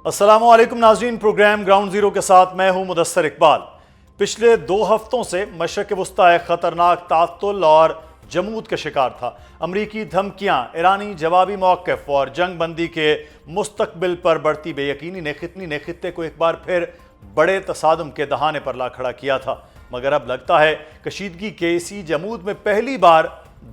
السلام علیکم ناظرین، پروگرام گراؤنڈ زیرو کے ساتھ میں ہوں مدثر اقبال۔ پچھلے 2 ہفتوں سے مشرق وسطی ایک خطرناک تعطل اور جمود کا شکار تھا۔ امریکی دھمکیاں، ایرانی جوابی موقف اور جنگ بندی کے مستقبل پر بڑھتی بے یقینی نے خطے کو ایک بار پھر بڑے تصادم کے دہانے پر لا کھڑا کیا تھا، مگر اب لگتا ہے کشیدگی کے اسی جمود میں پہلی بار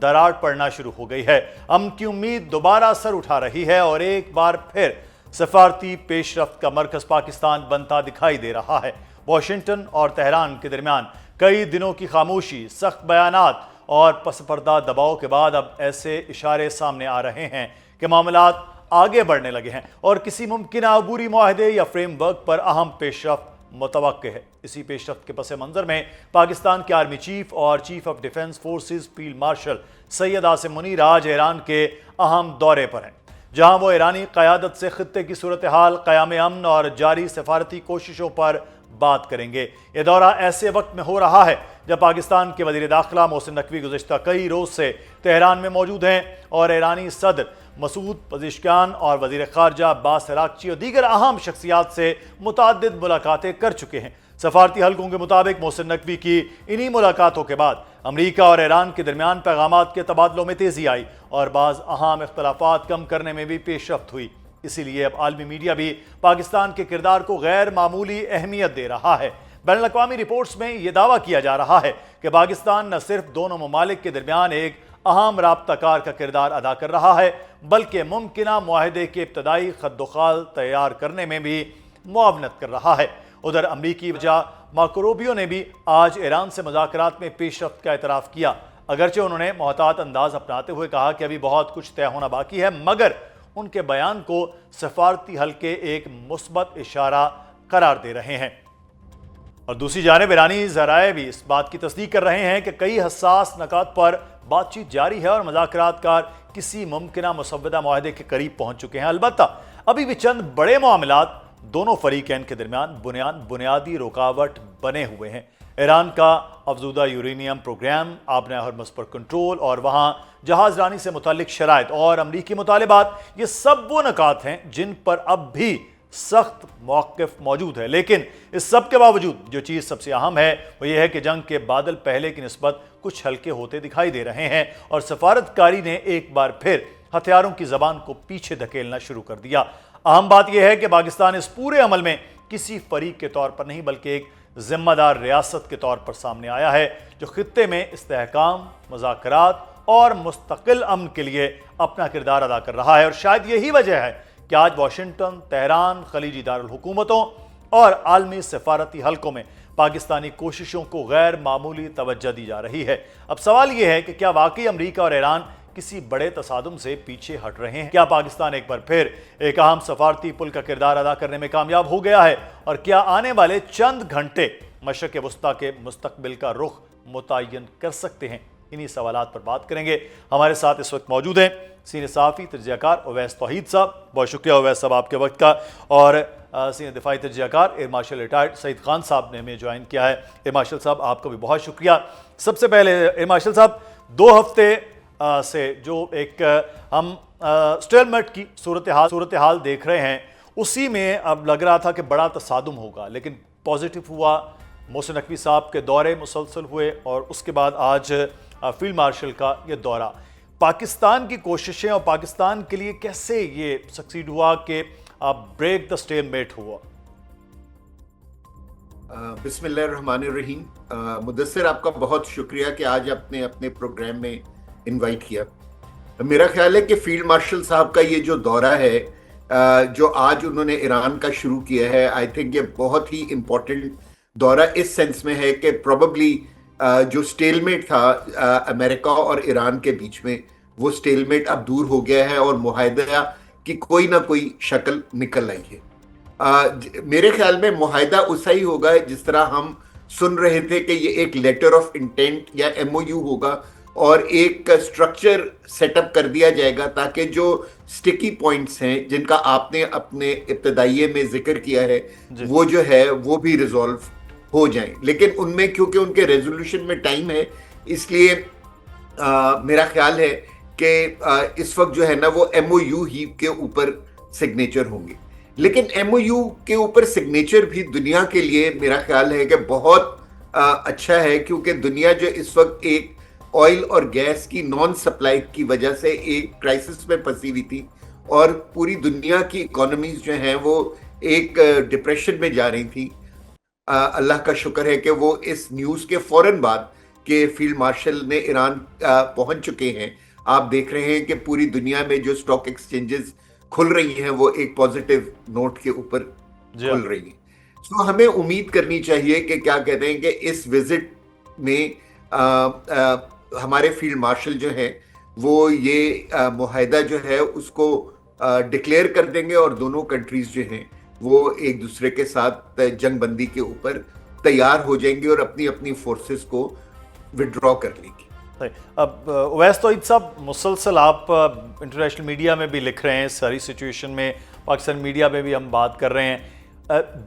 دراڑ پڑنا شروع ہو گئی ہے۔ امن کی امید دوبارہ سر اٹھا رہی ہے اور ایک بار پھر سفارتی پیش رفت کا مرکز پاکستان بنتا دکھائی دے رہا ہے۔ واشنگٹن اور تہران کے درمیان کئی دنوں کی خاموشی، سخت بیانات اور پس پردہ دباؤ کے بعد اب ایسے اشارے سامنے آ رہے ہیں کہ معاملات آگے بڑھنے لگے ہیں اور کسی ممکنہ عبوری معاہدے یا فریم ورک پر اہم پیش رفت متوقع ہے۔ اسی پیش رفت کے پس منظر میں پاکستان کے آرمی چیف اور chief of defence forces field marshal Syed Asim Munir آج ایران کے اہم دورے پر ہیں، جہاں وہ ایرانی قیادت سے خطے کی صورتحال، قیام امن اور جاری سفارتی کوششوں پر بات کریں گے۔ یہ دورہ ایسے وقت میں ہو رہا ہے جب پاکستان کے وزیر داخلہ محسن نقوی گزشتہ کئی روز سے تہران میں موجود ہیں اور ایرانی صدر مسعود پزشکیان اور وزیر خارجہ عباس عراقچی اور دیگر اہم شخصیات سے متعدد ملاقاتیں کر چکے ہیں۔ سفارتی حلقوں کے مطابق محسن نقوی کی انہی ملاقاتوں کے بعد امریکہ اور ایران کے درمیان پیغامات کے تبادلوں میں تیزی آئی اور بعض اہم اختلافات کم کرنے میں بھی پیش رفت ہوئی۔ اسی لیے اب عالمی میڈیا بھی پاکستان کے کردار کو غیر معمولی اہمیت دے رہا ہے۔ بین الاقوامی رپورٹس میں یہ دعویٰ کیا جا رہا ہے کہ پاکستان نہ صرف دونوں ممالک کے درمیان ایک اہم رابطہ کار کا کردار ادا کر رہا ہے، بلکہ ممکنہ معاہدے کے ابتدائی خط و خال تیار کرنے میں بھی معاونت کر رہا ہے۔ ادھر امریکی وزیر مارکو روبیو نے بھی آج ایران سے مذاکرات میں پیش رفت کا اعتراف کیا، اگرچہ انہوں نے محتاط انداز اپناتے ہوئے کہا کہ ابھی بہت کچھ طے ہونا باقی ہے، مگر ان کے بیان کو سفارتی حلقے ایک مثبت اشارہ قرار دے رہے ہیں۔ اور دوسری جانب ایرانی ذرائع بھی اس بات کی تصدیق کر رہے ہیں کہ کئی حساس نکات پر بات چیت جاری ہے اور مذاکرات کار کسی ممکنہ مسودہ معاہدے کے قریب پہنچ چکے ہیں۔ البتہ ابھی بھی چند بڑے معاملات دونوں فریقین کے درمیان بنیادی رکاوٹ بنے ہوئے ہیں۔ ایران کا افزودہ یورینیم پروگرام، آبنۂ ہرمز پر کنٹرول اور وہاں جہاز رانی سے متعلق شرائط اور امریکی مطالبات، یہ سب وہ نکات ہیں جن پر اب بھی سخت موقف موجود ہے۔ لیکن اس سب کے باوجود جو چیز سب سے اہم ہے وہ یہ ہے کہ جنگ کے بادل پہلے کی نسبت کچھ ہلکے ہوتے دکھائی دے رہے ہیں اور سفارتکاری نے ایک بار پھر ہتھیاروں کی زبان کو پیچھے دھکیلنا شروع کر دیا۔ اہم بات یہ ہے کہ پاکستان اس پورے عمل میں کسی فریق کے طور پر نہیں بلکہ ایک ذمہ دار ریاست کے طور پر سامنے آیا ہے، جو خطے میں استحکام، مذاکرات اور مستقل امن کے لیے اپنا کردار ادا کر رہا ہے۔ اور شاید یہی وجہ ہے کہ آج واشنگٹن، تہران، خلیجی دارالحکومتوں اور عالمی سفارتی حلقوں میں پاکستانی کوششوں کو غیر معمولی توجہ دی جا رہی ہے۔ اب سوال یہ ہے کہ کیا واقعی امریکہ اور ایران کسی بڑے تصادم سے پیچھے ہٹ رہے ہیں؟ کیا پاکستان ایک بار پھر ایک اہم سفارتی پل کا کردار ادا کرنے میں کامیاب ہو گیا ہے؟ اور کیا آنے والے چند گھنٹے مشرق وسطیٰ کے مستقبل کا رخ متعین کر سکتے ہیں؟ انہی سوالات پر بات کریں گے۔ ہمارے ساتھ اس وقت موجود ہیں سینئر صحافی تجزیہ کار اویس توحید صاحب۔ بہت شکریہ اویس صاحب آپ کے وقت کا۔ اور سینئر دفاعی تجزیہ کار ایئر مارشل ریٹائرڈ سعید خان صاحب نے ہمیں جوائن کیا ہے۔ ایئر مارشل صاحب آپ کا بھی بہت شکریہ۔ سب سے پہلے ایئر مارشل صاحب، 2 ہفتے سے جو ایک ہم اسٹیلمیٹ کی صورتحال دیکھ رہے ہیں، اسی میں اب لگ رہا تھا کہ بڑا تصادم ہوگا، لیکن پازیٹیو ہوا، محسن نقوی صاحب کے دورے مسلسل ہوئے اور اس کے بعد آج فیلڈ مارشل کا یہ دورہ۔ پاکستان کی کوششیں اور پاکستان کے لیے کیسے یہ سکسیڈ ہوا کہ بریک دا اسٹیل میٹ ہوا؟ بسم اللہ الرحمن الرحیم۔ مدثر، آپ کا بہت شکریہ کہ آج آپ نے اپنے پروگرام میں انوائٹ کیا۔ میرا خیال ہے کہ فیلڈ مارشل صاحب کا یہ جو دورہ ہے جو آج انہوں نے ایران کا شروع کیا ہے، آئی تھنک یہ بہت ہی امپورٹنٹ دورہ اس سینس میں ہے کہ پروبیبلی جو سٹیل میٹ تھا امریکہ اور ایران کے بیچ میں، وہ سٹیل میٹ اب دور ہو گیا ہے اور معاہدہ کی کوئی نہ کوئی شکل نکل آئی ہے۔ میرے خیال میں معاہدہ ایسا ہی ہوگا جس طرح ہم سن رہے تھے کہ یہ ایک لیٹر آف انٹینٹ یا ایم او یو ہوگا اور ایک سٹرکچر سیٹ اپ کر دیا جائے گا تاکہ جو سٹیکی پوائنٹس ہیں جن کا آپ نے اپنے ابتدائیے میں ذکر کیا ہے وہ جو ہے وہ بھی ریزولو ہو جائیں۔ لیکن ان میں کیونکہ ان کے ریزولوشن میں ٹائم ہے، اس لیے میرا خیال ہے کہ اس وقت جو ہے نا وہ ایم او یو ہی کے اوپر سگنیچر ہوں گے۔ لیکن MOU کے اوپر سگنیچر بھی دنیا کے لیے میرا خیال ہے کہ بہت اچھا ہے، کیونکہ دنیا جو اس وقت ایک آئل اور گیس کی نان سپلائی کی وجہ سے ایک کرائسس میں پھنسی ہوئی تھی، اور پوری دنیا کی اکانومیز جو ہیں وہ ایک ڈپریشن میں جا رہی تھیں. اللہ کا شکر ہے کہ وہ اس نیوز کے فوراً بعد کہ فیلڈ مارشل نے ایران پہنچ چکے ہیں، آپ دیکھ رہے ہیں کہ پوری دنیا میں جو اسٹاک ایکسچینجز کھل رہی ہیں وہ ایک پازیٹیو نوٹ کے اوپر کھل رہی ہیں. سو ہمیں امید کرنی چاہیے کہ کیا کہتے ہیں کہ اس وزٹ میں ہمارے فیلڈ مارشل جو ہیں وہ یہ معاہدہ جو ہے اس کو ڈکلیئر کر دیں گے، اور دونوں کنٹریز جو ہیں وہ ایک دوسرے کے ساتھ جنگ بندی کے اوپر تیار ہو جائیں گے اور اپنی اپنی فورسز کو وڈرا کر لیں گے. اب اویس توحید صاحب، مسلسل آپ انٹرنیشنل میڈیا میں بھی لکھ رہے ہیں، ساری سچویشن میں پاکستان میڈیا میں بھی ہم بات کر رہے ہیں.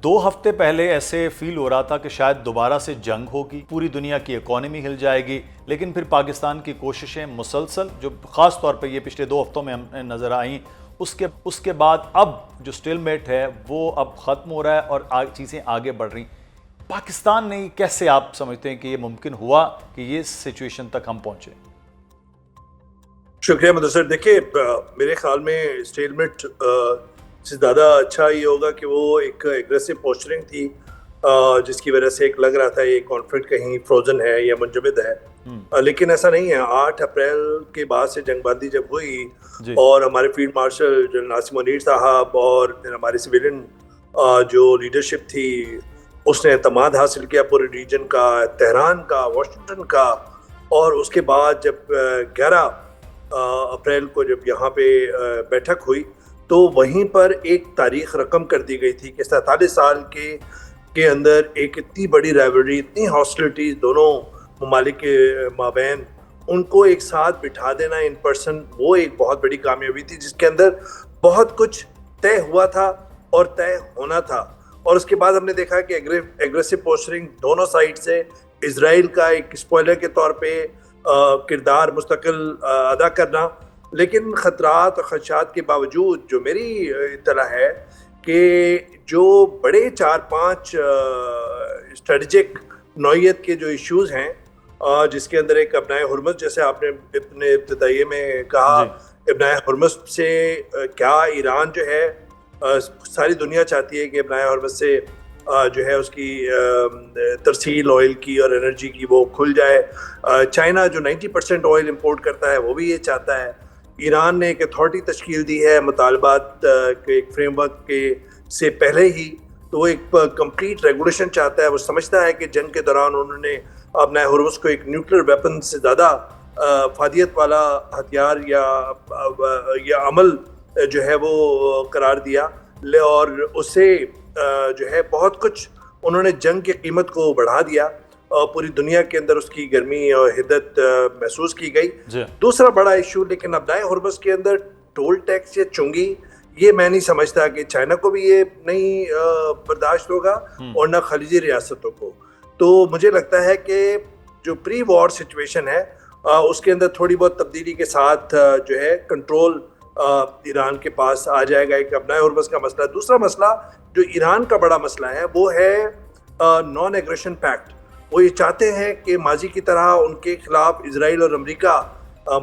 2 ہفتے پہلے ایسے فیل ہو رہا تھا کہ شاید دوبارہ سے جنگ ہوگی، پوری دنیا کی اکانومی ہل جائے گی، لیکن پھر پاکستان کی کوششیں مسلسل جو خاص طور پہ یہ پچھلے 2 ہفتوں میں ہم نظر آئیں، اس کے بعد اب جو سٹیل میٹ ہے وہ اب ختم ہو رہا ہے اور چیزیں آگے بڑھ رہی. پاکستان نے کیسے آپ سمجھتے ہیں کہ یہ ممکن ہوا کہ یہ سچویشن تک ہم پہنچے؟ شکریہ مدثر. دیکھیں، میرے خیال میں سٹیل میٹ سے زیادہ اچھا یہ ہوگا کہ وہ ایک ایگریسو پوسچرنگ تھی، جس کی وجہ سے ایک لگ رہا تھا یہ کانفلکٹ کہیں فروزن ہے یا منجمد ہے، لیکن ایسا نہیں ہے. 8 اپریل کے بعد سے جنگ بندی جب ہوئی اور ہمارے فیلڈ مارشل جنرل ناصر منیر صاحب اور پھر ہماری سویلین جو لیڈرشپ تھی اس نے اعتماد حاصل کیا پورے ریجن کا، تہران کا، واشنگٹن کا، اور اس کے بعد جب 11 اپریل کو جب یہاں پہ بیٹھک ہوئی تو وہیں پر ایک تاریخ رقم کر دی گئی تھی کہ 47 سال کے اندر ایک اتنی بڑی رائیولری، اتنی ہاسٹیلٹیز دونوں ممالک کے مابین، ان کو ایک ساتھ بٹھا دینا ان پرسن، وہ ایک بہت بڑی کامیابی تھی جس کے اندر بہت کچھ طے ہوا تھا اور طے ہونا تھا. اور اس کے بعد ہم نے دیکھا کہ ایگریسو پوسچرنگ دونوں سائڈ سے، اسرائیل کا ایک اسپوائلر کے طور پہ کردار مستقل ادا کرنا، لیکن خطرات اور خدشات کے باوجود جو میری اطلاع ہے کہ جو بڑے 4-5 اسٹریٹجک نوعیت کے جو ایشوز ہیں، جس کے اندر ایک ابنائے ہرمز، جیسے آپ نے اپنے ابتدائیے میں کہا، ابنائے ہرمز سے کیا ایران جو ہے، ساری دنیا چاہتی ہے کہ ابنائے ہرمز سے جو ہے اس کی ترسیل آئل کی اور انرجی کی وہ کھل جائے. چائنا جو 90% آئل امپورٹ کرتا ہے وہ بھی یہ چاہتا ہے. ایران نے ایک اتھارٹی تشکیل دی ہے مطالبات کے ایک فریم ورک کے سے پہلے ہی، تو وہ ایک کمپلیٹ ریگولیشن چاہتا ہے. وہ سمجھتا ہے کہ جنگ کے دوران انہوں نے اپنا ہرمز کو ایک نیوکلیر ویپن سے زیادہ افادیت والا ہتھیار یا عمل جو ہے وہ قرار دیا، اور اس سے جو ہے بہت کچھ انہوں نے جنگ کی قیمت کو بڑھا دیا، پوری دنیا کے اندر اس کی گرمی اور حدت محسوس کی گئی. دوسرا بڑا ایشو لیکن ابنائے ہرمز کے اندر ٹول ٹیکس یا چنگی، یہ میں نہیں سمجھتا کہ چائنا کو بھی یہ نہیں برداشت ہوگا اور نہ خلیجی ریاستوں کو. تو مجھے لگتا ہے کہ جو پری وار سچویشن ہے اس کے اندر تھوڑی بہت تبدیلی کے ساتھ جو ہے کنٹرول ایران کے پاس آ جائے گا. ایک ابنائے ہرمز کا مسئلہ. دوسرا مسئلہ جو ایران کا بڑا مسئلہ ہے وہ ہے نان ایگریشن پیکٹ. وہ یہ چاہتے ہیں کہ ماضی کی طرح ان کے خلاف اسرائیل اور امریکہ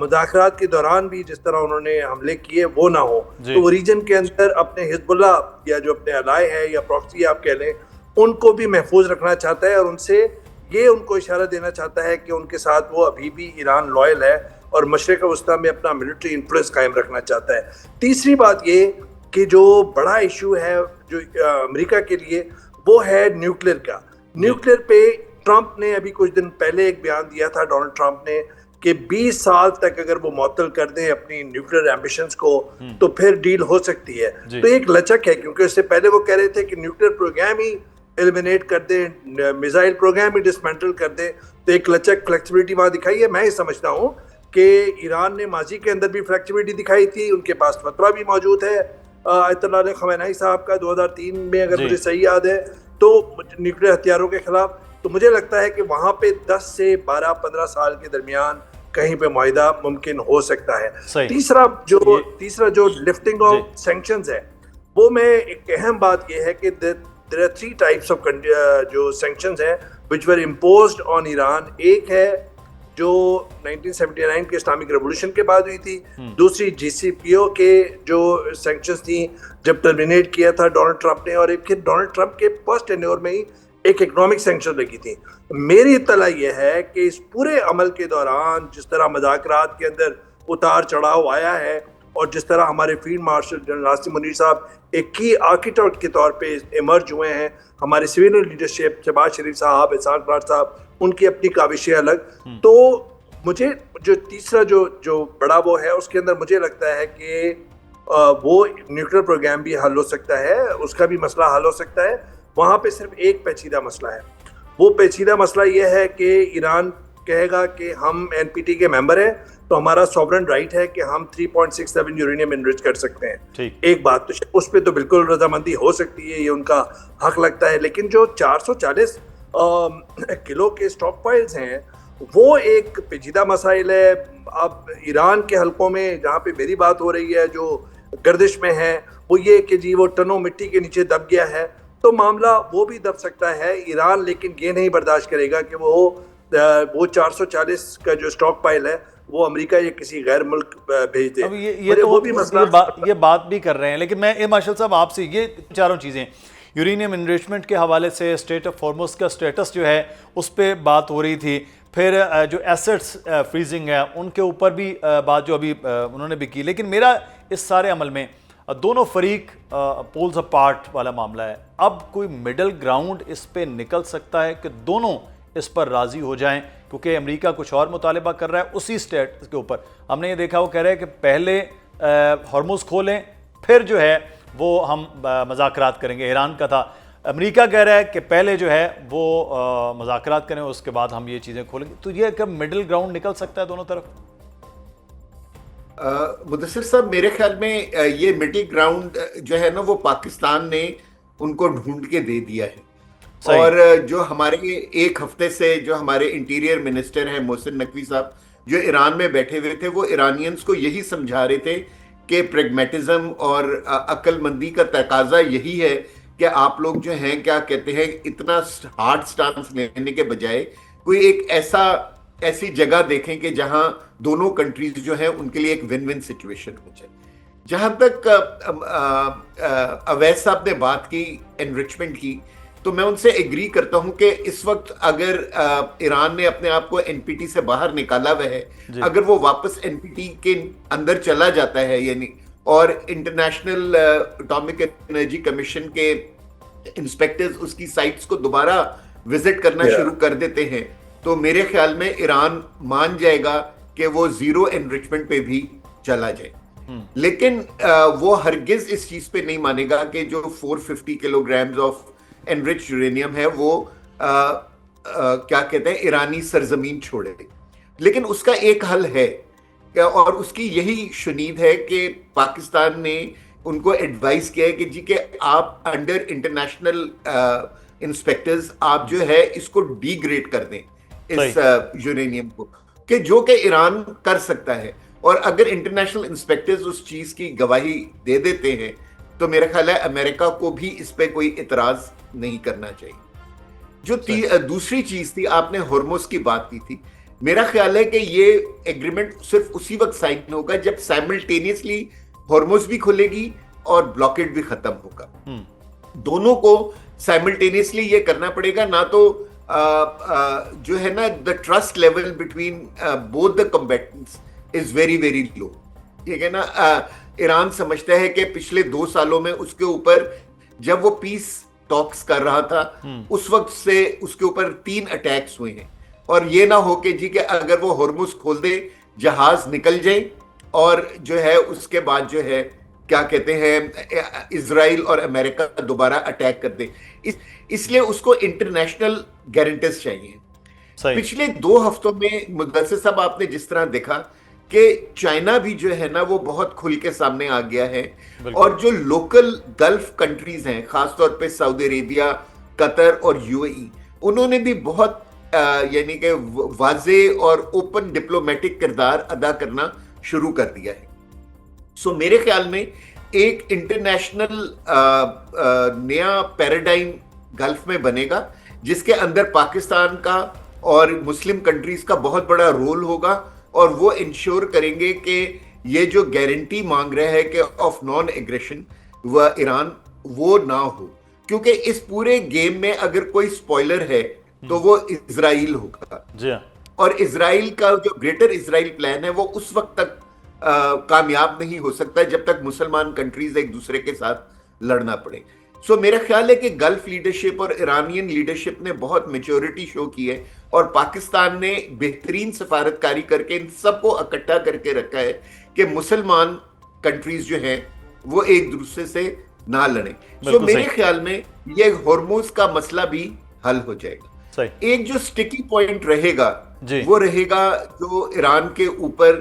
مذاکرات کے دوران بھی جس طرح انہوں نے حملے کیے وہ نہ ہو. تو وہ ریجن کے اندر اپنے حزب اللہ یا جو اپنے الائے ہیں یا پراکسی آپ کہہ لیں ان کو بھی محفوظ رکھنا چاہتا ہے، اور ان سے یہ ان کو اشارہ دینا چاہتا ہے کہ ان کے ساتھ وہ ابھی بھی ایران لائل ہے اور مشرق وسطیٰ میں اپنا ملٹری انفلوئنس قائم رکھنا چاہتا ہے. تیسری بات یہ کہ جو بڑا ایشو ہے جو امریکہ کے لیے وہ ہے نیوکلیر کا. نیوکلیر پہ ٹرمپ نے ابھی کچھ دن پہلے ایک بیان دیا تھا، ڈونلڈ ٹرمپ نے، کہ 20 سال تک اگر وہ معطل کر دیں اپنی نیوکلیر ایمبیشنز کو تو پھر ڈیل ہو سکتی ہے. تو ایک لچک ہے، کیونکہ اس سے پہلے وہ کہہ رہے تھے کہ نیوکلیر پروگرام ہی ایلیمینیٹ کر دیں، میزائل پروگرام ہی ڈسمینٹل کر دیں. تو ایک لچک، فلیکسیبلٹی وہاں دکھائی ہے. میں یہ سمجھتا ہوں کہ ایران نے ماضی کے اندر بھی فلیکسیبلٹی دکھائی تھی، ان کے پاس فتویٰ بھی موجود ہے آیت اللہ علیہ خمینائی صاحب کا 2003 میں، اگر مجھے صحیح یاد ہے، تو نیوکلیر ہتھیاروں کے خلاف. تو مجھے لگتا ہے کہ وہاں پہ 10 سے 12-15 سال کے درمیان کہیں پہ معاہدہ ممکن ہو سکتا ہے. تیسرا جو لفٹنگ آف سینکشنز ہے، وہ میں ایک اہم بات یہ ہے کہ there are three types of جو sanctions ہیں which were imposed on Iran. ایک ہے جو 1979 کے اسلامک ریولیوشن کے بعد ہوئی تھی, دوسری جی سی پی او کے جو سینکشنز تھیں جب ٹرمینیٹ کیا تھا ڈونلڈ ٹرمپ نے, اور ایک پھر ڈونلڈ ٹرمپ کے فرسٹ ٹینیور میں ہی ایک اکنامک سینکشن لگی تھی. میری اطلاع یہ ہے کہ اس پورے عمل کے دوران جس طرح مذاکرات کے اندر اتار چڑھاؤ آیا ہے, اور جس طرح ہمارے فیلڈ مارشل جنرل ناصر منیر صاحب ایک کی آرکیٹیکٹ کے طور پہ ایمرج ہوئے ہیں, ہمارے سویلین لیڈرشپ شہباز شریف صاحب, احسان افراد صاحب, ان کی اپنی کاوشیں الگ. تو مجھے جو تیسرا جو بڑا وہ ہے اس کے اندر مجھے لگتا ہے کہ وہ نیوکلیر پروگرام بھی حل ہو سکتا ہے, اس کا بھی مسئلہ حل ہو سکتا ہے. وہاں پہ صرف ایک پیچیدہ مسئلہ ہے, وہ پیچیدہ مسئلہ یہ ہے کہ ایران کہے گا کہ ہم این پی ٹی کے ممبر ہیں تو ہمارا سوورن رائٹ ہے کہ ہم 3.67 یورینیم انرچ کر سکتے ہیں. ایک بات تو اس پہ تو بالکل رضامندی ہو سکتی ہے, یہ ان کا حق لگتا ہے. لیکن جو 440 کلو کے اسٹاک پائلز ہیں وہ ایک پیچیدہ مسائل ہے. اب ایران کے حلقوں میں جہاں پہ میری بات ہو رہی ہے جو گردش میں ہے وہ یہ کہ جی وہ ٹنوں مٹی کے نیچے دب گیا ہے, تو معاملہ وہ بھی دب سکتا ہے ایران, لیکن یہ نہیں برداشت کرے گا کہ وہ 440 کا جو اسٹاک پائل ہے وہ امریکہ یا کسی غیر ملک بھیج دے. یہ بات بھی کر رہے ہیں, لیکن میں مارشل صاحب آپ سے یہ چاروں چیزیں یورینیم انریچمنٹ کے حوالے سے اسٹیٹ آف ہارموز کا سٹیٹس جو ہے اس پہ بات ہو رہی تھی, پھر جو ایسٹس فریزنگ ہے ان کے اوپر بھی بات جو ابھی انہوں نے بھی کی. لیکن میرا اس سارے عمل میں دونوں فریق پولز اپارٹ والا معاملہ ہے. اب کوئی مڈل گراؤنڈ اس پہ نکل سکتا ہے کہ دونوں اس پر راضی ہو جائیں, کیونکہ امریکہ کچھ اور مطالبہ کر رہا ہے اسی اسٹیٹ کے اوپر. ہم نے یہ دیکھا وہ کہہ رہے ہیں کہ پہلے ہارموز کھولیں پھر جو ہے وہ ہم مذاکرات کریں گے. ایران کا تھا, امریکہ کہہ رہا ہے کہ پہلے جو ہے وہ مذاکرات کریں اس کے بعد ہم یہ چیزیں کھولیں گے. تو یہ کہ مڈل گراؤنڈ نکل سکتا ہے دونوں طرف؟ مدثر صاحب میرے خیال میں یہ مڈل گراؤنڈ جو ہے نا وہ پاکستان نے ان کو ڈھونڈ کے دے دیا ہے. اور جو ہمارے ایک ہفتے سے جو ہمارے انٹیریئر منسٹر ہیں محسن نقوی صاحب جو ایران میں بیٹھے ہوئے تھے, وہ ایرانینز کو یہی سمجھا رہے تھے کہ پریگمیٹزم اور عقل مندی کا تقاضا یہی ہے کہ آپ لوگ جو ہیں کیا کہتے ہیں اتنا ہارڈ سٹانس لینے کے بجائے کوئی ایک ایسی جگہ دیکھیں کہ جہاں دونوں کنٹریز جو ہیں ان کے لیے ایک ون ون سچویشن ہو جائے. جہاں تک اویس صاحب نے بات کی انریچمنٹ کی, تو میں ان سے ایگری کرتا ہوں کہ اس وقت اگر ایران نے اپنے آپ کو این پی ٹی سے باہر نکالا ہوا ہے, اگر وہ واپس این پی ٹی کے اندر چلا جاتا ہے یعنی اور انٹرنیشنل اٹامک انرجی کمیشن کے انسپیکٹرز اس کی سائٹس کو دوبارہ وزٹ کرنا شروع کر دیتے ہیں, تو میرے خیال میں ایران مان جائے گا کہ وہ زیرو انریچمنٹ پہ بھی چلا جائے. لیکن وہ ہرگز اس چیز پہ نہیں مانے گا کہ جو 450 کلو گرامز آف انرچ یورینیم ہے وہ کیا کہتے ہیں ایرانی سرزمین چھوڑے. لیکن اس کا ایک حل ہے, اور اس کی یہی شنید ہے کہ پاکستان نے ان کو ایڈوائز کیا ہے کہ جی کہ آپ انڈر انٹرنیشنل انسپیکٹرز آپ جو ہے اس کو ڈی گریڈ کر دیں اس یورینیم کو, کہ جو کہ ایران کر سکتا ہے. اور اگر انٹرنیشنل انسپیکٹرز اس چیز کی گواہی دے دیتے ہیں تو میرا خیال ہے امریکہ کو بھی اس پہ کوئی اعتراض نہیں کرنا چاہیے. جو دوسری چیز تھی, آپ نے ہارموز کی بات کی تھی, میرا خیال ہے کہ یہ ایگریمنٹ صرف اسی وقت سائن ہوگا جب سائملٹینیسلی ہارموز بھی کھلے گی اور بلاکیڈ بھی ختم ہوگا. دونوں کو سائملٹینیسلی یہ کرنا پڑے گا, نہ تو جو ہے نا the trust level between both the combatants is very very low. ٹھیک ہے نا, ایران سمجھتا ہے کہ پچھلے 2 سالوں میں اس کے اوپر جب وہ پیس ٹاکس کر رہا تھا اس وقت سے اس کے اوپر 3 اٹیکس ہوئے ہیں, اور یہ نہ ہو کہ جی کہ اگر وہ ہارموز کھول دے جہاز نکل جائیں اور جو ہے اس کے بعد جو ہے کیا کہتے ہیں اسرائیل اور امریکہ دوبارہ اٹیک کر دے. اس لیے اس کو انٹرنیشنل گارنٹیز چاہیے. پچھلے 2 ہفتوں میں مدثر صاحب آپ نے جس طرح دیکھا کہ چائنا بھی جو ہے نا وہ بہت کھل کے سامنے آ گیا ہے, اور جو لوکل گلف کنٹریز ہیں خاص طور پہ سعودی عربیہ, قطر اور یو اے ای, انہوں نے بھی بہت یعنی کہ واضح اور اوپن ڈپلومیٹک کردار ادا کرنا شروع کر دیا ہے. سو میرے خیال میں ایک انٹرنیشنل نیا پیراڈائم گلف میں بنے گا جس کے اندر پاکستان کا اور مسلم کنٹریز کا بہت بڑا رول ہوگا، اور وہ انشور کریں گے کہ یہ جو گارنٹی مانگ رہا ہے کہ آف نان ایگریشن وہ ایران وہ نہ ہو، کیونکہ اس پورے گیم میں اگر کوئی سپوائلر ہے تو وہ اسرائیل ہوگا. جی ہاں. اور اسرائیل کا جو گریٹر اسرائیل پلان ہے وہ اس وقت تک کامیاب نہیں ہو سکتا جب تک مسلمان کنٹریز ایک دوسرے کے ساتھ لڑنا پڑے. سو میرا خیال ہے کہ گلف لیڈرشپ اور ایرانین لیڈرشپ نے بہت میچورٹی شو کی ہے، اور پاکستان نے بہترین سفارتکاری کر کے ان سب کو اکٹھا کر کے رکھا ہے کہ مسلمان کنٹریز جو ہیں وہ ایک دوسرے سے نہ لڑیں. سو میرے خیال میں یہ ہرمز کا مسئلہ بھی حل ہو جائے گا. ایک جو سٹکی پوائنٹ رہے گا وہ رہے گا جو ایران کے اوپر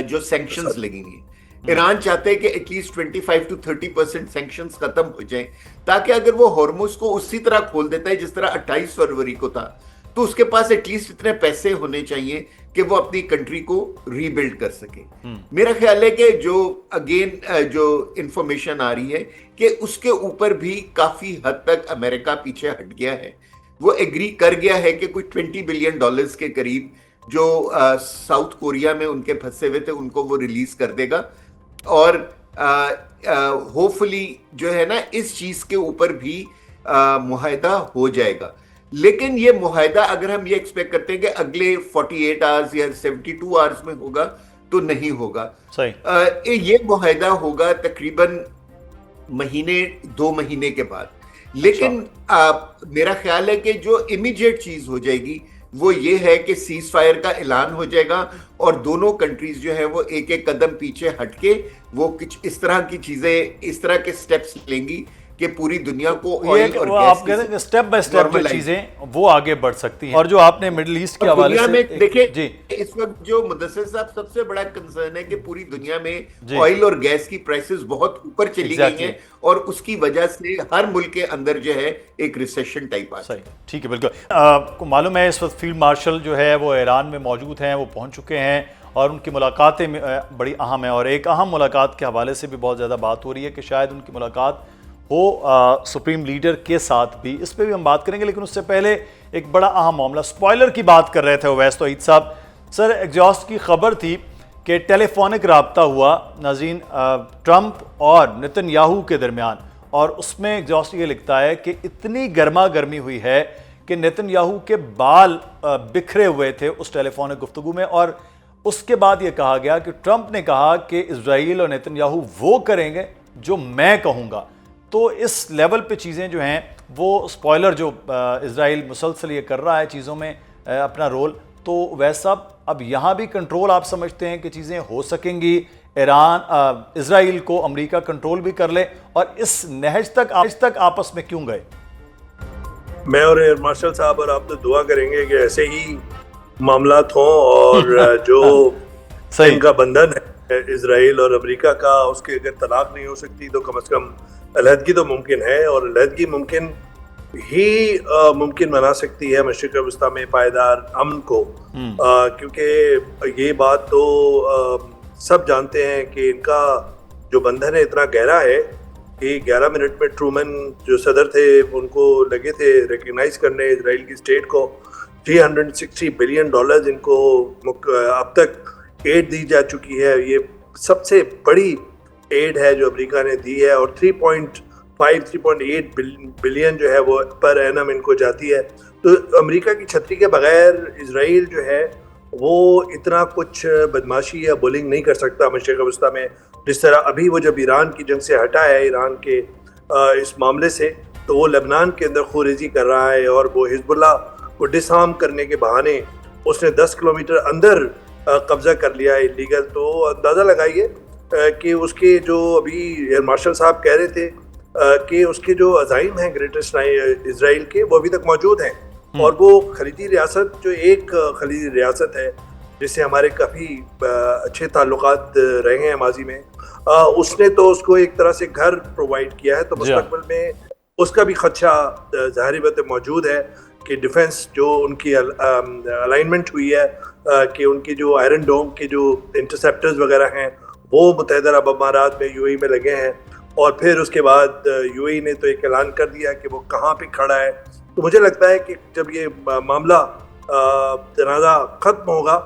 جو سینکشنز لگیں گی. ایران چاہتے ہیں کہ ایٹ لیسٹ 25 to 30% سینکشنز ختم ہو جائیں، تاکہ اگر وہ ہرمز کو اسی طرح کھول دیتا ہے جس طرح 28 فروری کو تھا، تو اس کے پاس ایٹ لیسٹ اتنے پیسے ہونے چاہیے کہ وہ اپنی کنٹری کو ری بلڈ کر سکے. میرا خیال ہے کہ جو اگین جو انفارمیشن آ رہی ہے کہ اس کے اوپر بھی کافی حد تک امریکہ پیچھے ہٹ گیا ہے. وہ ایگری کر گیا ہے کہ کوئی $20 بلین کے قریب جو ساؤتھ کوریا میں ان کے پھنسے ہوئے تھے ان کو وہ ریلیز کر دے گا، اور ہوپ فلی جو ہے نا اس چیز کے اوپر بھی معاہدہ ہو جائے گا. لیکن یہ معاہدہ اگر ہم یہ ایکسپیکٹ کرتے ہیں کہ اگلے 48 آورز یا 72 آورز میں ہوگا تو نہیں ہوگا. یہ معاہدہ ہوگا تقریباً 2 مہینے کے بعد. لیکن میرا خیال ہے کہ جو امیڈیٹ چیز ہو جائے گی وہ یہ ہے کہ سیز فائر کا اعلان ہو جائے گا، اور دونوں کنٹریز جو ہے وہ ایک ایک قدم پیچھے ہٹ کے وہ کچھ اس طرح کی چیزیں، اس طرح کے سٹیپس لیں گی کہ پوری دنیا کو آئل اور گیس، آپ کہتے ہیں کہ سٹیپ بائی سٹیپ جو چیزیں وہ آگے بڑھ سکتی ہیں. اور جو آپ نے مڈل ایسٹ کے حوالے سے دیکھیں، اس وقت جو مدثر صاحب سب سے بڑا کنسرن ہے کہ پوری دنیا میں آئل اور گیس کی پرائسز بہت اوپر چلی گئی ہیں، اور اس کی وجہ سے ہر ملک کے اندر جو ہے ایک ریسیشن ٹائپ آ ہے. ٹھیک ہے، بالکل. آپ کو معلوم ہے اس وقت فیلڈ مارشل جو ہے وہ ایران میں موجود ہیں، وہ پہنچ چکے ہیں، اور ان کی ملاقاتیں بڑی اہم ہیں. اور ایک اہم ملاقات کے حوالے سے بھی بہت زیادہ بات ہو رہی ہے کہ شاید ان کی ملاقات ہو سپریم لیڈر کے ساتھ بھی. اس پہ بھی ہم بات کریں گے، لیکن اس سے پہلے ایک بڑا اہم معاملہ، سپوائلر کی بات کر رہے تھے اویس توحید صاحب. سر، ایگزاسٹ کی خبر تھی کہ ٹیلی فونک رابطہ ہوا ناظرین ٹرمپ اور نتن یاہو کے درمیان، اور اس میں ایگزاسٹ یہ لکھتا ہے کہ اتنی گرما گرمی ہوئی ہے کہ نتن یاہو کے بال بکھرے ہوئے تھے اس ٹیلی فونک گفتگو میں. اور اس کے بعد یہ کہا گیا کہ ٹرمپ نے کہا کہ اسرائیل اور نتن یاہو وہ کریں گے جو میں کہوں گا. تو اس لیول پہ چیزیں جو ہیں وہ سپوائلر جو اسرائیل مسلسل یہ کر رہا ہے چیزوں میں اپنا رول، تو ویسا صاحب اب یہاں بھی کنٹرول آپ سمجھتے ہیں کہ چیزیں ہو سکیں گی، اسرائیل کو امریکہ کنٹرول بھی کر لے، اور اس نہج تک آپس میں کیوں گئے؟ میں اور ایئر مارشل صاحب اور آپ تو دعا کریں گے کہ ایسے ہی معاملات ہوں، اور جو ان کا بندھن ہے اسرائیل اور امریکہ کا، اس کے اگر طلاق نہیں ہو سکتی تو کم از کم علیحدگی تو ممکن ہے، اور علیحدگی ممکن بنا سکتی ہے مشرق وسطیٰ میں پائیدار امن کو. کیونکہ یہ بات تو سب جانتے ہیں کہ ان کا جو بندھن ہے اتنا گہرا ہے کہ 11 منٹ میں ٹرومن جو صدر تھے ان کو لگے تھے ریکگنائز کرنے اسرائیل کی اسٹیٹ کو. $360 بلین ان کو اب تک ایڈ دی جا چکی ہے. یہ سب سے بڑی ایڈ ہے جو امریکہ نے دی ہے، اور 3.8 بلین جو ہے وہ پر اینم ان کو جاتی ہے. تو امریکہ کی چھتری کے بغیر اسرائیل جو ہے وہ اتنا کچھ بدماشی یا بولنگ نہیں کر سکتا مشرق وسطیٰ میں، جس طرح ابھی وہ جب ایران کی جنگ سے ہٹا ہے، ایران کے اس معاملے سے، تو وہ لبنان کے اندر خوریزی کر رہا ہے، اور وہ حزب اللہ کو ڈس آرم کرنے کے بہانے اس نے 10 کلومیٹر اندر قبضہ کر لیا ہے لیگل. تو اندازہ لگائیے کہ اس کے جو ابھی ایئر مارشل صاحب کہہ رہے تھے کہ اس کے جو عزائم ہیں گریٹر اسرائیل کے، وہ ابھی تک موجود ہیں. اور وہ خلیجی ریاست جو ایک خلیجی ریاست ہے جس سے ہمارے کافی اچھے تعلقات رہے ہیں ماضی میں، اس نے تو اس کو ایک طرح سے گھر پرووائڈ کیا ہے. تو مستقبل میں اس کا بھی خدشہ ظاہری بات موجود ہے کہ ڈیفنس جو ان کی الائنمنٹ ہوئی ہے کہ ان کے جو آئرن ڈوم کے جو انٹرسیپٹرز وغیرہ ہیں وہ متحدہ عرب امارات میں UAE میں لگے ہیں، اور پھر اس کے بعد UAE نے تو ایک اعلان کر دیا کہ وہ کہاں پہ کھڑا ہے. تو مجھے لگتا ہے کہ جب یہ معاملہ تنازع ختم ہوگا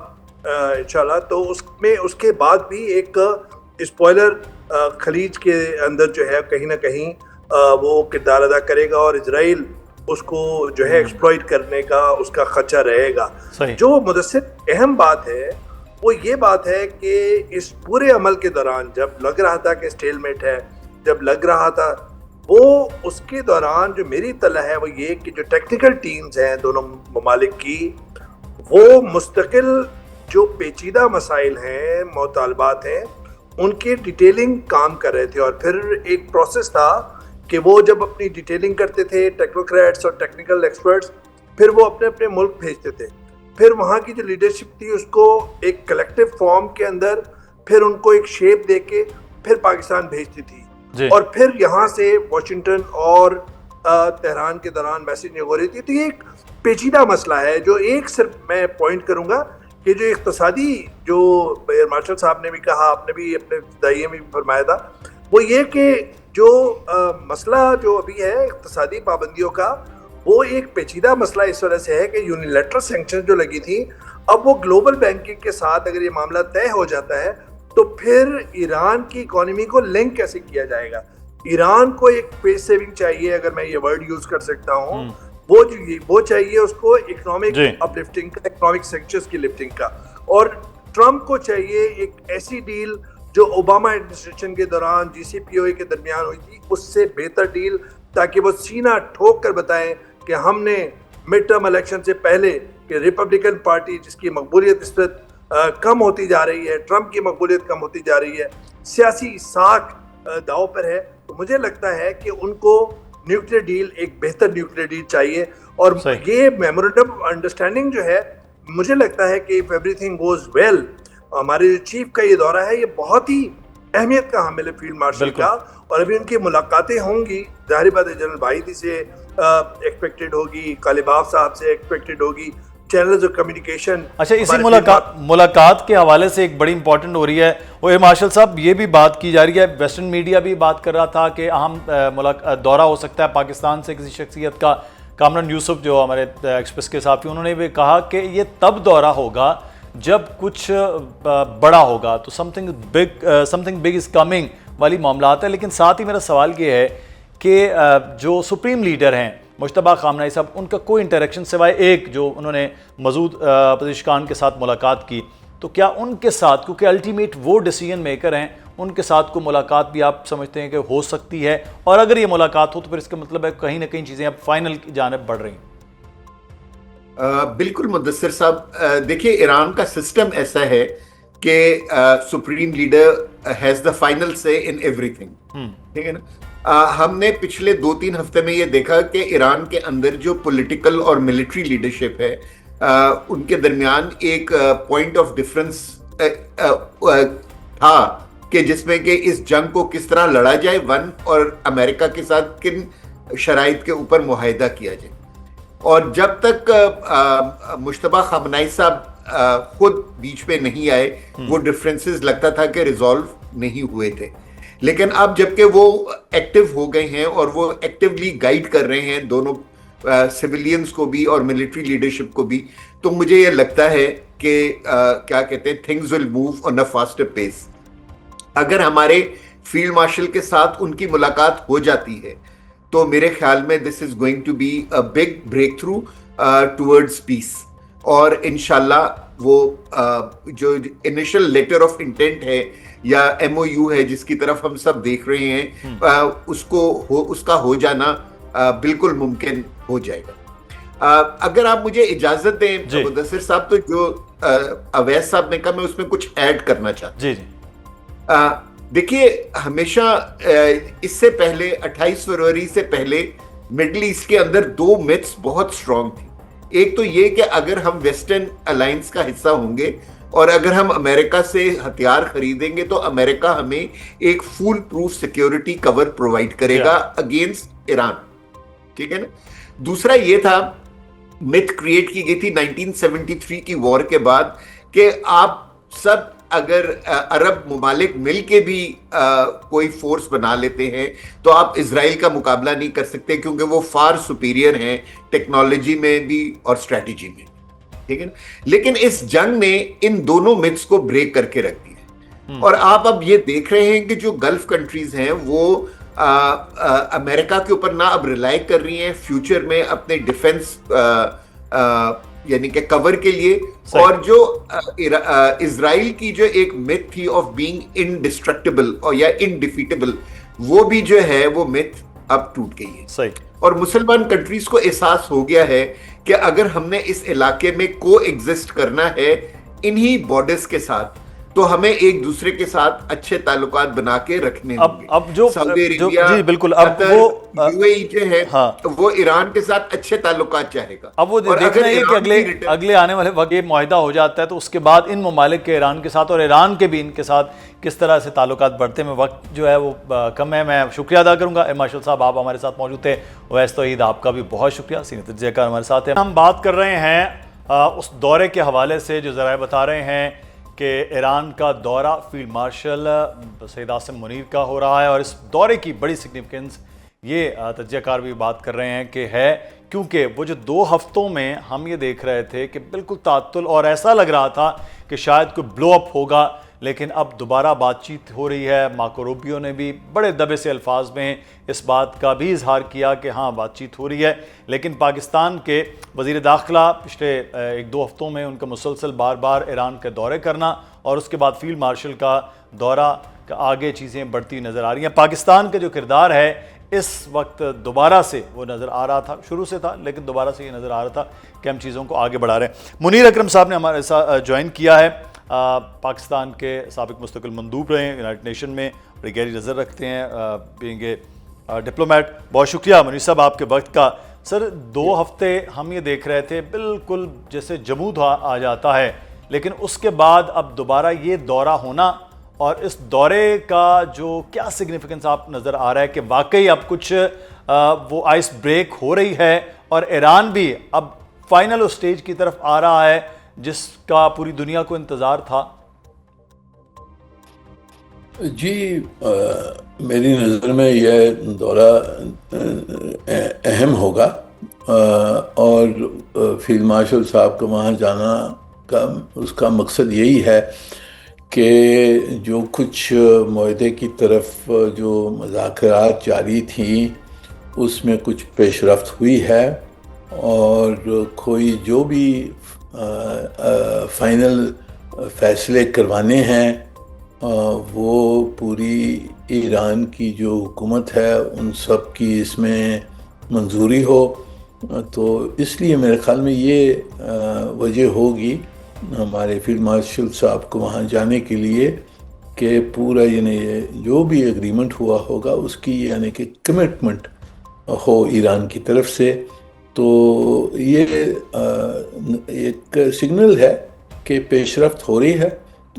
انشاءاللہ، تو اس میں اس کے بعد بھی ایک اسپوائلر خلیج کے اندر جو ہے کہیں نہ کہیں وہ کردار ادا کرے گا، اور اسرائیل اس کو جو ہے ایکسپلوئٹ کرنے کا اس کا خدشہ رہے گا. جو مدثر اہم بات ہے وہ یہ بات ہے کہ اس پورے عمل کے دوران جب لگ رہا تھا کہ اسٹیل میٹ ہے، جب لگ رہا تھا، وہ اس کے دوران جو میری اطلاع ہے وہ یہ کہ جو ٹیکنیکل ٹیمز ہیں دونوں ممالک کی، وہ مستقل جو پیچیدہ مسائل ہیں، مطالبات ہیں، ان کے ڈیٹیلنگ کام کر رہے تھے. اور پھر ایک پروسیس تھا کہ وہ جب اپنی ڈیٹیلنگ کرتے تھے ٹیکنوکریٹس اور ٹیکنیکل ایکسپرٹس، پھر وہ اپنے اپنے ملک بھیجتے تھے. پھر وہاں کی جو لیڈرشپ تھی اس کو ایک کلیکٹیو فارم کے اندر پھر ان کو ایک شیپ دے کے پھر پاکستان بھیجتی تھی. اور پھر یہاں سے واشنگٹن اور تہران کے دوران میسیج ہو رہی تھی. تو یہ ایک پیچیدہ مسئلہ ہے. جو ایک صرف میں پوائنٹ کروں گا کہ جو اقتصادی جو ایئر مارشل صاحب نے بھی کہا، آپ نے بھی اپنے ابتدائیے میں بھی فرمایا تھا، وہ یہ کہ جو مسئلہ جو ابھی ہے اقتصادی پابندیوں کا، وہ ایک پیچیدہ مسئلہ اس وجہ سے ہے کہ یونیلیٹرل سینکشن جو لگی تھی، اب وہ گلوبل بینکنگ کے ساتھ اگر یہ معاملہ طے ہو جاتا ہے تو پھر ایران کی اکانومی کو لنک کیسے کیا جائے گا. ایران کو ایک پیس سیونگ چاہیے، اگر میں یہ ورڈ یوز کر سکتا ہوں، وہ چاہیے اس کو اکنامک اپ لفٹنگ کا، اکنامک سینکشنز کی لفٹنگ کا. اور ٹرمپ کو چاہیے ایک ایسی ڈیل جو اوباما ایڈمنسٹریشن کے دوران GCPOA کے درمیان ہوئی تھی، اس سے بہتر ڈیل، تاکہ وہ سینہ ٹھوک کر بتائیں کہ ہم نے مڈ ٹرم الیکشن سے پہلے کہ ریپبلکن پارٹی جس کی مقبولیت اس وقت کم ہوتی جا رہی ہے، ٹرمپ کی مقبولیت کم ہوتی جا رہی ہے، سیاسی ساکھ داؤ پر ہے، تو مجھے لگتا ہے کہ ان کو نیوکلیر ڈیل، ایک بہتر نیوکلیر ڈیل چاہیے. اور یہ میمورنڈم آف انڈرسٹینڈنگ جو ہے، مجھے لگتا ہے کہ if everything goes well، ہمارے جو چیف کا یہ دورہ ہے یہ بہت ہی اہمیت کا حامل ہے فیلڈ مارشل کا. اور ابھی ان کی ملاقاتیں ہوں گی، ظاہر بات ہے جنرل باہیدی سے ایکسپیکٹڈ ہوگی، قالباف صاحب سے ایکسپیکٹڈ ہوگی، چینلز آف کمیونیکیشن. اچھا، اسی ملاقات کے حوالے سے ایک بڑی امپورٹنٹ ہو رہی ہے وہ ایئر مارشل صاحب، یہ بھی بات کی جا رہی ہے، ویسٹرن میڈیا بھی بات کر رہا تھا کہ اہم دورہ ہو سکتا ہے پاکستان سے کسی شخصیت کا. کامران یوسف جو ہمارے ایکسپریس کے صحافی، انہوں نے بھی کہا کہ یہ تب دورہ ہوگا جب کچھ بڑا ہوگا، تو سمتھنگ بگ از کمنگ والی معاملات ہے. لیکن ساتھ ہی میرا سوال یہ ہے کہ جو سپریم لیڈر ہیں مجتبیٰ خامنہ ای صاحب، ان کا کوئی انٹریکشن سوائے ایک جو انہوں نے مزید اپوزیشن کے ساتھ ملاقات کی، تو کیا ان کے ساتھ، کیونکہ الٹیمیٹ وہ ڈیسیژن میکر ہیں، ان کے ساتھ کوئی ملاقات بھی آپ سمجھتے ہیں کہ ہو سکتی ہے؟ اور اگر یہ ملاقات ہو تو پھر اس کا مطلب ہے کہیں نہ کہیں چیزیں اب فائنل کی جانب بڑھ رہی ہیں. بالکل مدثر صاحب، دیکھیے ایران کا سسٹم ایسا ہے کہ supreme leader has the final سے ان ایوری تھنگ، ٹھیک ہے نا. ہم نے پچھلے 2-3 ہفتے میں یہ دیکھا کہ ایران کے اندر جو پولیٹیکل اور ملٹری لیڈرشپ ہے، ان کے درمیان ایک پوائنٹ آف ڈفرنس تھا کہ جس میں کہ اس جنگ کو کس طرح لڑا جائے، اور امریکہ کے ساتھ کن شرائط کے اوپر معاہدہ کیا جائے. اور جب تک مجتبیٰ خامنہ ای صاحب خود بیچ پہ نہیں آئے، وہ ڈفرینسز لگتا تھا کہ ریزالو نہیں ہوئے تھے. لیکن اب جبکہ وہ ایکٹیو ہو گئے ہیں اور وہ ایکٹیولی گائیڈ کر رہے ہیں دونوں سویلینز کو بھی اور ملٹری لیڈرشپ کو بھی، تو مجھے یہ لگتا ہے کہ کیا کہتے ہیں، things will move on a faster pace. اگر ہمارے فیلڈ مارشل کے ساتھ ان کی ملاقات ہو جاتی ہے تو میرے خیال میں this is going to be a big breakthrough towards peace. اور انشاءاللہ وہ جو انیشل لیٹر آف انٹینٹ ہے یا MOU ہے جس کی طرف ہم سب دیکھ رہے ہیں، اس کا ہو جانا بالکل ممکن ہو جائے گا. اگر آپ مجھے اجازت دیں مدثر صاحب، تو جو اویس صاحب نے کہا میں اس میں کچھ ایڈ کرنا چاہتا ہوں. دیکھیے، ہمیشہ اس سے پہلے 28 فروری سے پہلے مڈل ایسٹ کے اندر 2 میتھس بہت سٹرونگ تھی. ایک تو یہ کہ اگر ہم ویسٹرن الائنس کا حصہ ہوں گے اور اگر ہم امریکہ سے ہتھیار خریدیں گے تو امریکہ ہمیں ایک fool proof security cover provide کرے گا اگینسٹ ایران، ٹھیک ہے نا. دوسرا یہ تھا، میتھ کریٹ کی گئی تھی 1973 کی وار کے بعد، کہ آپ سب اگر عرب ممالک مل کے بھی کوئی فورس بنا لیتے ہیں تو آپ اسرائیل کا مقابلہ نہیں کر سکتے، کیونکہ وہ فار سپیریئر ہیں ٹیکنالوجی میں بھی اور اسٹریٹجی میں، ٹھیک ہے نا؟ لیکن اس جنگ نے ان دونوں متس کو بریک کر کے رکھ دیا، اور آپ اب یہ دیکھ رہے ہیں کہ جو گلف کنٹریز ہیں وہ امریکہ کے اوپر نہ اب ریلائی کر رہی ہیں فیوچر میں اپنے ڈیفنس یعنی کہ کور کے لیے، اور جو اسرائیل کی جو ایک مت تھی آف بینگ انڈسٹرکٹیبل اور یا انڈیفیٹیبل، وہ بھی جو ہے وہ مت اب ٹوٹ گئی ہے۔ صحیح۔ اور مسلمان کنٹریز کو احساس ہو گیا ہے کہ اگر ہم نے اس علاقے میں کو ایگزسٹ کرنا ہے انہی بارڈرز کے ساتھ، تو ہمیں ایک دوسرے کے ساتھ اچھے تعلقات بنا کے رکھنے ہوں گے۔ اب جو سعودی عربیہ، جی بالکل، اب وہ یو اے ای جو ہے وہ ایران کے ساتھ اچھے تعلقات چاہے گا۔ اب وہ دیکھنا ہے کہ اگلے آنے والے وقت یہ معاہدہ ہو جاتا ہے تو اس کے بعد ان ممالک کے ایران کے ساتھ اور ایران کے بھی ان کے ساتھ کس طرح سے تعلقات بڑھتے ہیں۔ وقت جو ہے وہ کم ہے، میں شکریہ ادا کروں گا مارشل صاحب، آپ ہمارے ساتھ موجود تھے۔ ویس توحید آپ کا بھی بہت شکریہ، سینئر تجزیہ کار ہمارے ساتھ ہیں۔ ہم بات کر رہے ہیں اس دورے کے حوالے سے جو ذرائع بتا رہے ہیں کہ ایران کا دورہ فیلڈ مارشل سید عاصم منیر کا ہو رہا ہے، اور اس دورے کی بڑی سگنیفیکنس یہ تجزیہ کار بھی بات کر رہے ہیں کہ ہے، کیونکہ وہ جو 2 ہفتوں میں ہم یہ دیکھ رہے تھے کہ بالکل تعطل، اور ایسا لگ رہا تھا کہ شاید کوئی بلو اپ ہوگا، لیکن اب دوبارہ بات چیت ہو رہی ہے۔ مارکو روبیو نے بھی بڑے دبے سے الفاظ میں اس بات کا بھی اظہار کیا کہ ہاں بات چیت ہو رہی ہے، لیکن پاکستان کے وزیر داخلہ پچھلے 1-2 ہفتوں میں ان کا مسلسل بار بار ایران کے دورے کرنا، اور اس کے بعد فیلڈ مارشل کا دورہ، آگے چیزیں بڑھتی نظر آ رہی ہیں۔ پاکستان کا جو کردار ہے اس وقت دوبارہ سے وہ نظر آ رہا تھا، شروع سے تھا لیکن دوبارہ سے یہ نظر آ رہا تھا کہ ہم چیزوں کو آگے بڑھا رہے ہیں۔ منیر اکرم صاحب نے ہمارے ساتھ جوائن کیا ہے، پاکستان کے سابق مستقل مندوب رہے ہیں یونائٹڈ نیشن میں، بڑی گہری نظر رکھتے ہیں بینگ اے ڈپلومیٹ۔ بہت شکریہ منیر صاحب آپ کے وقت کا۔ سر 2 ہفتے ہم یہ دیکھ رہے تھے بالکل جیسے جمود آ جاتا ہے، لیکن اس کے بعد اب دوبارہ یہ دورہ ہونا، اور اس دورے کا جو کیا سگنیفیکنس آپ نظر آ رہا ہے کہ واقعی اب کچھ وہ آئس بریک ہو رہی ہے، اور ایران بھی اب فائنل اسٹیج کی طرف آ رہا ہے جس کا پوری دنیا کو انتظار تھا؟ جی میری نظر میں یہ دورہ اہم ہوگا، اور فیلڈ مارشل صاحب کا وہاں جانا کا اس کا مقصد یہی ہے کہ جو کچھ معاہدے کی طرف جو مذاکرات جاری تھیں اس میں کچھ پیش رفت ہوئی ہے، اور کوئی جو بھی فائنل فیصلے کروانے ہیں وہ پوری ایران کی جو حکومت ہے ان سب کی اس میں منظوری ہو۔ تو اس لیے میرے خیال میں یہ وجہ ہوگی ہمارے فیلڈ مارشل صاحب کو وہاں جانے کے لیے کہ پورا یعنی جو بھی ایگریمنٹ ہوا ہوگا اس کی یعنی کہ کمٹمنٹ ہو ایران کی طرف سے۔ تو یہ ایک سگنل ہے کہ پیش رفت ہو رہی ہے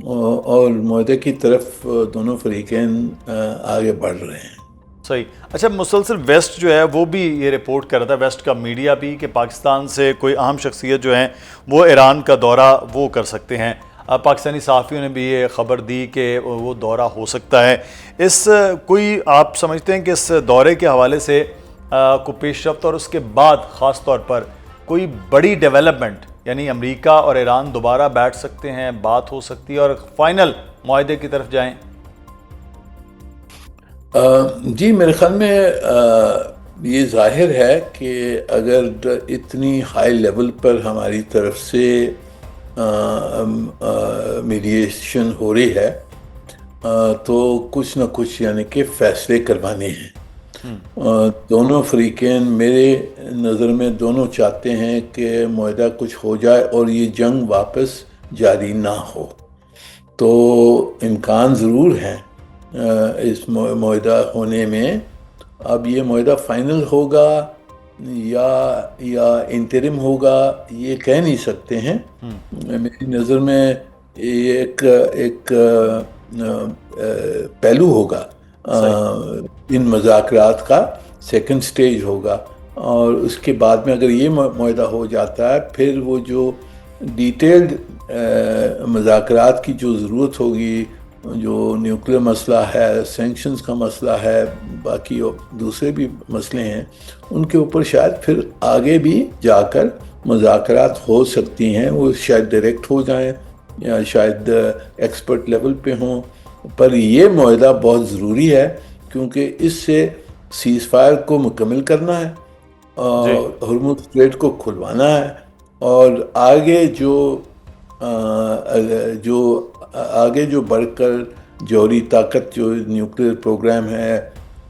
اور معاہدے کی طرف دونوں فریقین آگے بڑھ رہے ہیں۔ صحیح۔ اچھا، مسلسل ویسٹ جو ہے وہ بھی یہ رپورٹ کر رہا تھا، ویسٹ کا میڈیا بھی، کہ پاکستان سے کوئی اہم شخصیت جو ہیں وہ ایران کا دورہ وہ کر سکتے ہیں۔ پاکستانی صحافیوں نے بھی یہ خبر دی کہ وہ دورہ ہو سکتا ہے۔ اس کوئی آپ سمجھتے ہیں کہ اس دورے کے حوالے سے کوئی پیش رفت، اور اس کے بعد خاص طور پر کوئی بڑی ڈیولپمنٹ، یعنی امریکہ اور ایران دوبارہ بیٹھ سکتے ہیں، بات ہو سکتی ہے اور فائنل معاہدے کی طرف جائیں؟ جی میرے خیال میں یہ ظاہر ہے کہ اگر اتنی ہائی لیول پر ہماری طرف سے میڈیشن ہو رہی ہے تو کچھ نہ کچھ یعنی کہ فیصلے کروانے ہیں۔ دونوں فریقین میرے نظر میں دونوں چاہتے ہیں کہ معاہدہ کچھ ہو جائے اور یہ جنگ واپس جاری نہ ہو۔ تو امکان ضرور ہیں اس معاہدہ ہونے میں۔ اب یہ معاہدہ فائنل ہوگا یا انٹرم ہوگا یہ کہہ نہیں سکتے ہیں۔ میری نظر میں یہ ایک پہلو ہوگا ان مذاکرات کا، سیکنڈ سٹیج ہوگا، اور اس کے بعد میں اگر یہ معاہدہ ہو جاتا ہے پھر وہ جو ڈیٹیلڈ مذاکرات کی جو ضرورت ہوگی، جو نیوکلیر مسئلہ ہے، سینکشنز کا مسئلہ ہے، باقی دوسرے بھی مسئلے ہیں، ان کے اوپر شاید پھر آگے بھی جا کر مذاکرات ہو سکتی ہیں. وہ شاید ڈائریکٹ ہو جائیں یا شاید ایکسپرٹ لیول پہ ہوں، پر یہ معاہدہ بہت ضروری ہے کیونکہ اس سے سیز فائر کو مکمل کرنا ہے اور ہرمز اسٹریٹ کو کھلوانا ہے، اور آگے جو بڑھ کر جوہری طاقت جو نیوکلیر پروگرام ہے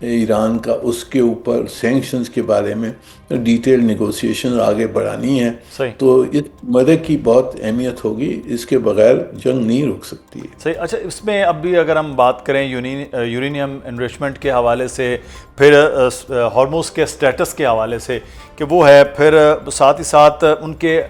ایران کا، اس کے اوپر سینکشنز کے بارے میں ڈیٹیل نیگوسیشن آگے بڑھانی ہے. تو اس معاہدے کی بہت اہمیت ہوگی، اس کے بغیر جنگ نہیں رک سکتی. صحیح. اچھا، اس میں اب بھی اگر ہم بات کریں یورینیم انریچمنٹ کے حوالے سے، پھر ہارموز کے سٹیٹس کے حوالے سے کہ وہ ہے، پھر ساتھ ہی ساتھ ان کے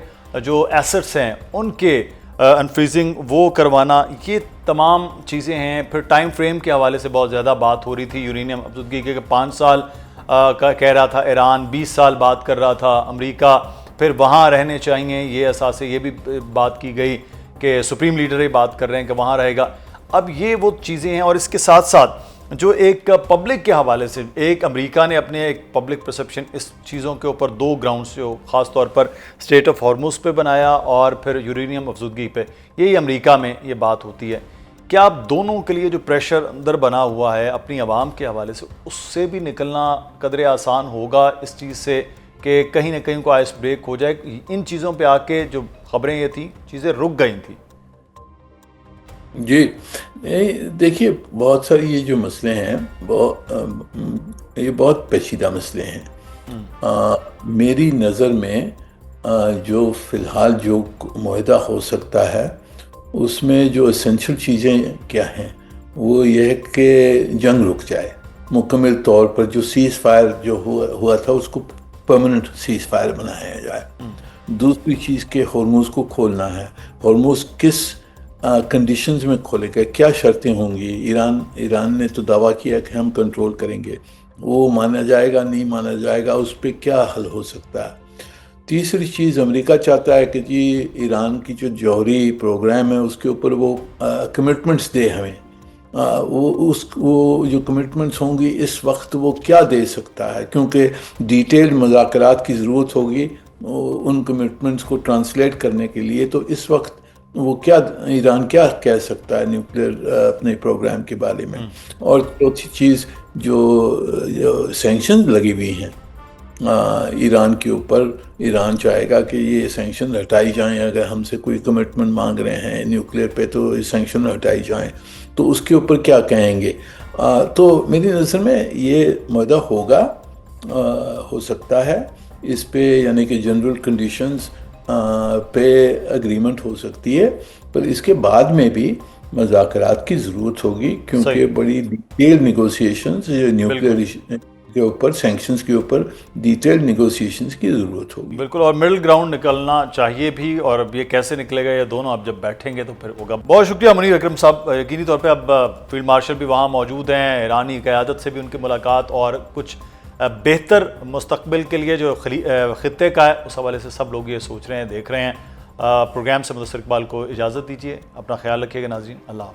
جو ایسٹس ہیں ان کے انفریزنگ وہ کروانا، یہ تمام چیزیں ہیں. پھر ٹائم فریم کے حوالے سے بہت زیادہ بات ہو رہی تھی یورینیم افزودگی کے، 5 سال کا کہہ رہا تھا ایران، 20 سال بات کر رہا تھا امریکہ. پھر وہاں رہنے چاہیے، یہ اثاثے، یہ بھی بات کی گئی کہ سپریم لیڈر ہی بات کر رہے ہیں کہ وہاں رہے گا. اب یہ وہ چیزیں ہیں، اور اس کے ساتھ ساتھ جو ایک پبلک کے حوالے سے، ایک امریکہ نے اپنے ایک پبلک پرسیپشن اس چیزوں کے اوپر 2 گراؤنڈز جو خاص طور پر اسٹریٹ آف ہارموز پہ بنایا اور پھر یورینیم افزودگی پہ، یہی امریکہ میں یہ بات ہوتی ہے. کیا آپ دونوں کے لیے جو پریشر اندر بنا ہوا ہے اپنی عوام کے حوالے سے، اس سے بھی نکلنا قدرے آسان ہوگا اس چیز سے کہ کہیں نہ کہیں کو آئس بریک ہو جائے؟ ان چیزوں پہ آ کے جو خبریں یہ تھیں، چیزیں رک گئی تھیں. جی دیکھیے، بہت ساری یہ جو مسئلے ہیں یہ بہت پیچیدہ مسئلے ہیں. میری نظر میں جو فی الحال جو معاہدہ ہو سکتا ہے اس میں جو اسینشل چیزیں کیا ہیں، وہ یہ ہے کہ جنگ رک جائے مکمل طور پر. جو سیز فائر جو ہوا تھا اس کو پرماننٹ سیز فائر بنایا جائے. دوسری چیز کہ ہرموز کو کھولنا ہے. ہرموز کس کنڈیشنز میں کھولے گئے، کیا شرطیں ہوں گی؟ ایران نے تو دعویٰ کیا کہ ہم کنٹرول کریں گے، وہ مانا جائے گا نہیں مانا جائے گا، اس پہ کیا حل ہو سکتا ہے؟ تیسری چیز، امریکہ چاہتا ہے کہ جی ایران کی جو جوہری پروگرام ہے اس کے اوپر وہ کمٹمنٹس دے ہمیں. وہ جو کمٹمنٹس ہوں گی اس وقت وہ کیا دے سکتا ہے، کیونکہ ڈیٹیلڈ مذاکرات کی ضرورت ہوگی ان کمٹمنٹس کو ٹرانسلیٹ کرنے کے لیے. تو اس وقت وہ ایران کیا کہہ سکتا ہے نیوکلیر اپنے پروگرام کے بارے میں. اور چوتھی چیز، جو سینکشن لگی ہوئی ہیں ایران کے اوپر، ایران چاہے گا کہ یہ سینکشن ہٹائی جائیں. اگر ہم سے کوئی کمٹمنٹ مانگ رہے ہیں نیوکلیر پہ تو یہ سینکشن ہٹائی جائیں، تو اس کے اوپر کیا کہیں گے. تو میری نظر میں یہ معاہدہ ہوگا، ہو سکتا ہے اس پہ، یعنی کہ جنرل کنڈیشنز پہ اگریمنٹ ہو سکتی ہے، پر اس کے بعد میں بھی مذاکرات کی ضرورت ہوگی کیونکہ بڑی ڈیٹیل نیگوسیشنز نیوکلیر کے اوپر، سینکشنز کے اوپر ڈیٹیل نیگوسیشنز کی ضرورت ہوگی. بالکل، اور مڈل گراؤنڈ نکلنا چاہیے بھی، اور اب یہ کیسے نکلے گا یہ دونوں اب جب بیٹھیں گے تو پھر ہوگا. بہت شکریہ منیر اکرم صاحب. یقینی طور پہ اب فیلڈ مارشل بھی وہاں موجود ہیں، ایرانی قیادت سے بھی ان کی ملاقات اور کچھ بہتر مستقبل کے لیے جو خطے کا ہے اس حوالے سے سب لوگ یہ سوچ رہے ہیں، دیکھ رہے ہیں. پروگرام سے مدثر اقبال کو اجازت دیجیے. اپنا خیال رکھیے گا ناظرین. اللہ حافظ.